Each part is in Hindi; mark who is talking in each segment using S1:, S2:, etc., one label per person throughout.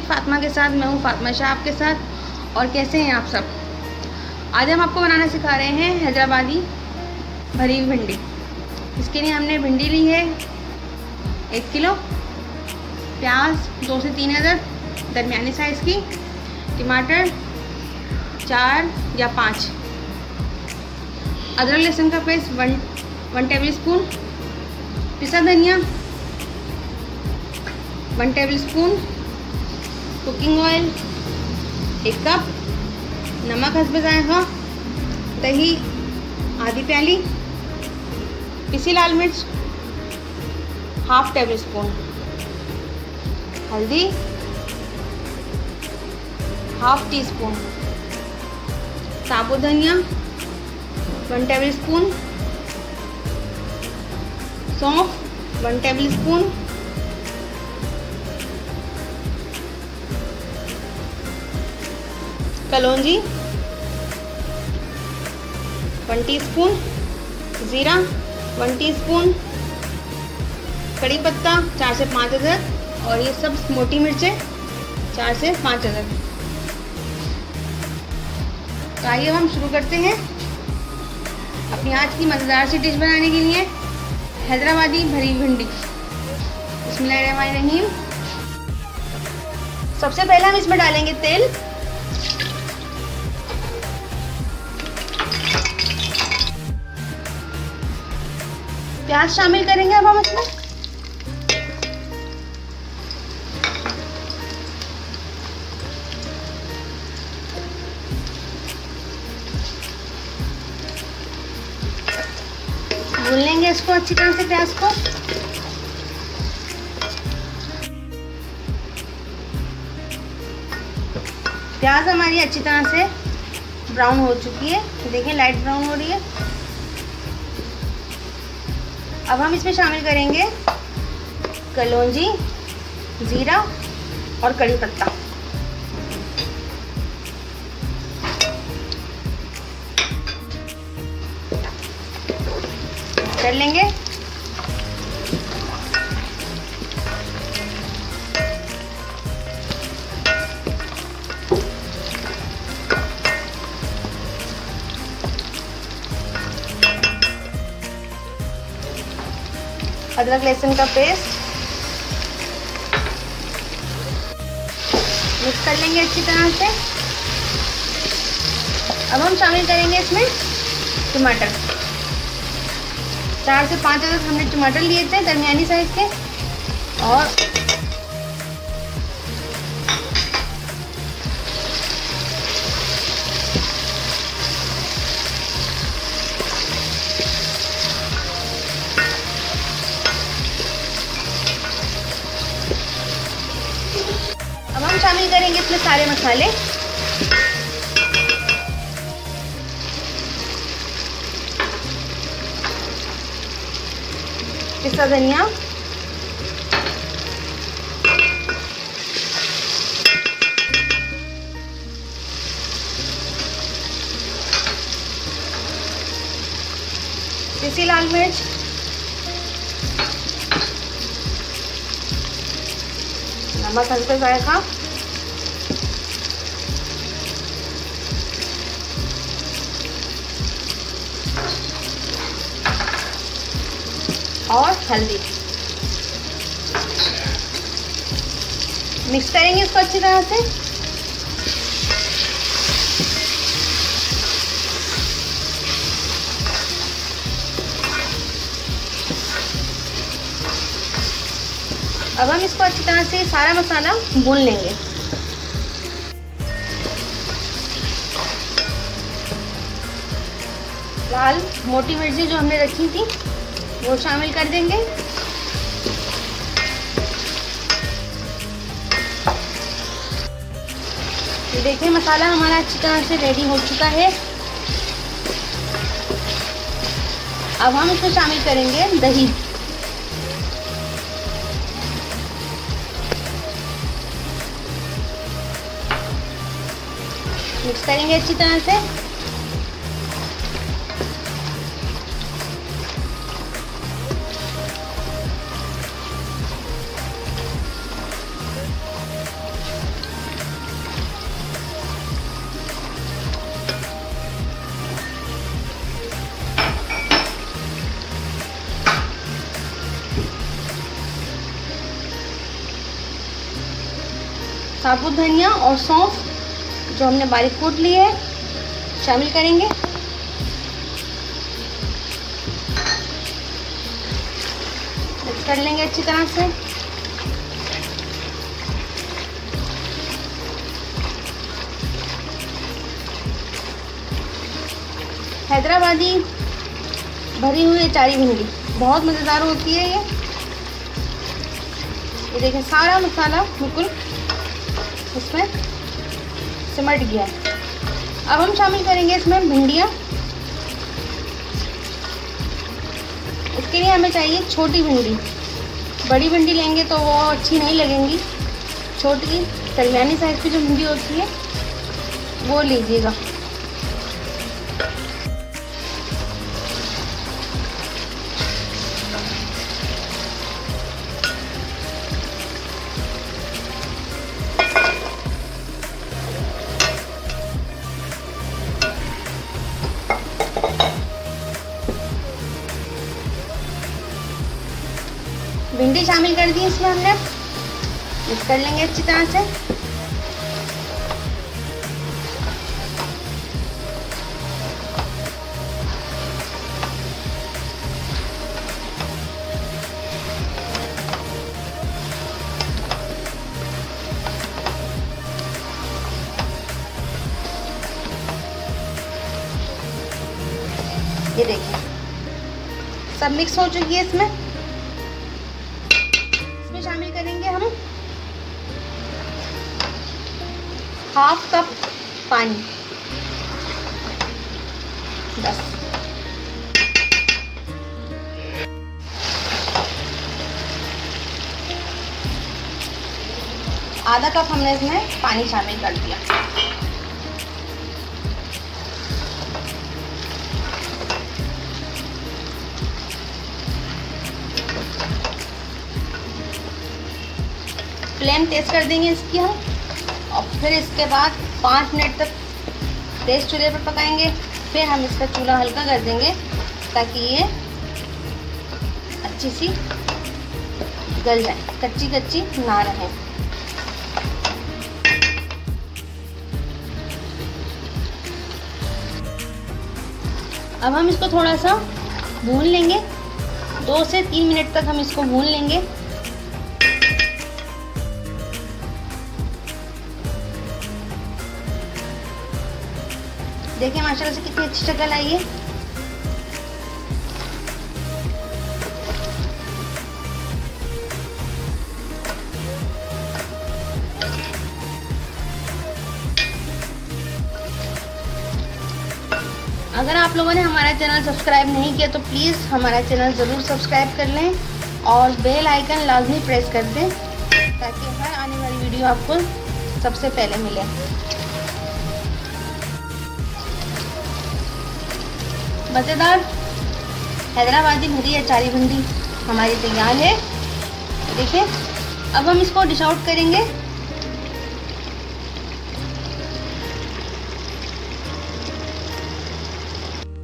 S1: विद फातिमा के साथ। मैं हूँ फातिमा शाह आपके साथ। और कैसे हैं आप सब? आज हम आपको बनाना सिखा रहे हैं हैदराबादी भरी हुई भिंडी। इसके लिए हमने भिंडी ली है 1 किलो, प्याज 2 से 3 अदद दरमियानी साइज़ की, टमाटर 4 या 5, अदरक लहसुन का पेस्ट 1 टेबल स्पून, पिसा धनिया 1 table spoon, cooking oil 1 cup, नमक हस्ब जायका, दही आधी प्याली, पिसी लाल मिर्च 1/2 टेबल स्पून, हल्दी 1/2 टी स्पून, साबुत धनिया 1 टेबल स्पून, सौंफ 1 टेबल स्पून, कलौंजी 1 टीस्पून, ज़ीरा 1 टीस्पून, कड़ी पत्ता 4 से 5 अदद, और ये सब मोटी मिर्चें 4 से 5 अदद। तो आइए हम शुरू करते हैं अपनी आज की मज़ेदार सी डिश बनाने के लिए, हैदराबादी भरी भिंडी। बिस्मिल्लाहिर्रहमानिर्रहीम। सबसे पहले हम इसमें डालेंगे तेल। प्याज शामिल करेंगे अब हम इसमें। भून लेंगे इसको अच्छी तरह से, प्याज को। प्याज हमारी अच्छी तरह से ब्राउन हो चुकी है, देखिए लाइट ब्राउन हो रही है। अब हम इसमें शामिल करेंगे कलौंजी, जीरा और कड़ी पत्ता। कर लेंगे। अदरक लहसुन का पेस्ट मिक्स कर लेंगे अच्छी तरह से। अब हम शामिल करेंगे इसमें टमाटर। 4 से 5 अदद हमने टमाटर लिए थे दरमियानी साइज के, और अब हम शामिल करेंगे इसमें सारे मसाले। पिसा धनिया, पिसी लाल मिर्च, नमक हल्का जायका, और हल्दी। मिक्स करेंगे इसको अच्छी तरह से। अब हम इसको अच्छी तरह से सारा मसाला भून लेंगे। लाल मोटी मिर्ची जो हमने रखी थी वो शामिल कर देंगे। ये देखिए मसाला हमारा अच्छी तरह से रेडी हो चुका है। अब हम इसमें शामिल करेंगे दही। मिक्स करेंगे अच्छी तरह से। साबुत धनिया और सौंफ जो हमने बारीक कूट ली है शामिल करेंगे। मिक्स कर लेंगे अच्छी तरह से। हैदराबादी भरी हुई अचारी भिंडी बहुत मज़ेदार होती है ये देखें सारा मसाला बिल्कुल इसमें सिमट गया। अब हम शामिल करेंगे इसमें भिंडियाँ। इसके लिए हमें चाहिए छोटी भिंडी। बड़ी भिंडी लेंगे तो वो अच्छी नहीं लगेंगी। छोटी दरमियानी साइज़ की जो भिंडी होती है वो लीजिएगा। भिंडी शामिल कर दी इसमें हमने। मिक्स कर लेंगे अच्छी तरह से। ये देखिए सब मिक्स हो चुकी है। इसमें शामिल करेंगे हम हाफ कप पानी। बस आधा कप हमने इसमें पानी शामिल कर दिया। फ्लेम तेज़ कर देंगे इसकी हम और फिर इसके बाद 5 मिनट तक तेज़ चूल्हे पर पकाएंगे। फिर हम इसका चूल्हा हल्का कर देंगे ताकि ये अच्छी सी गल जाए, कच्ची कच्ची ना रहे। अब हम इसको थोड़ा सा भून लेंगे। 2 से 3 मिनट तक हम इसको भून लेंगे। देखिए माशाल्लाह से कितनी अच्छी शक्ल आई है। अगर आप लोगों ने हमारा चैनल सब्सक्राइब नहीं किया तो प्लीज़ हमारा चैनल ज़रूर सब्सक्राइब कर लें और बेल आइकन लाजमी प्रेस कर दें ताकि हर आने वाली वीडियो आपको सबसे पहले मिले। मज़ेदार हैदराबादी भरी अचारी भिंडी हमारी तैयार है। देखिए अब हम इसको डिश आउट करेंगे।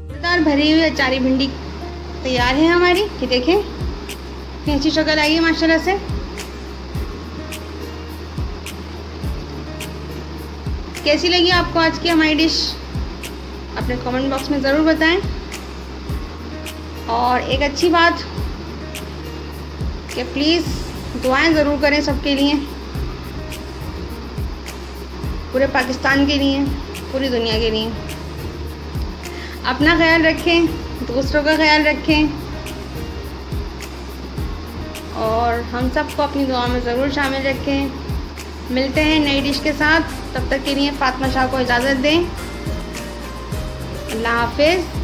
S1: मज़ेदार भरी हुई अचारी भिंडी तैयार है हमारी। ये देखें कितनी अच्छी शक्ल आई है माशाल्लाह से। कैसी लगी आपको आज की हमारी डिश अपने कमेंट बॉक्स में ज़रूर बताएं। और एक अच्छी बात कि प्लीज़ दुआएं ज़रूर करें सबके लिए, पूरे पाकिस्तान के लिए, पूरी दुनिया के लिए। अपना ख्याल रखें, दूसरों का ख्याल रखें और हम सबको अपनी दुआ में ज़रूर शामिल रखें। मिलते हैं नई डिश के साथ, तब तक के लिए फातिमा शाह को इजाज़त दें। अल्लाह हाफिज़।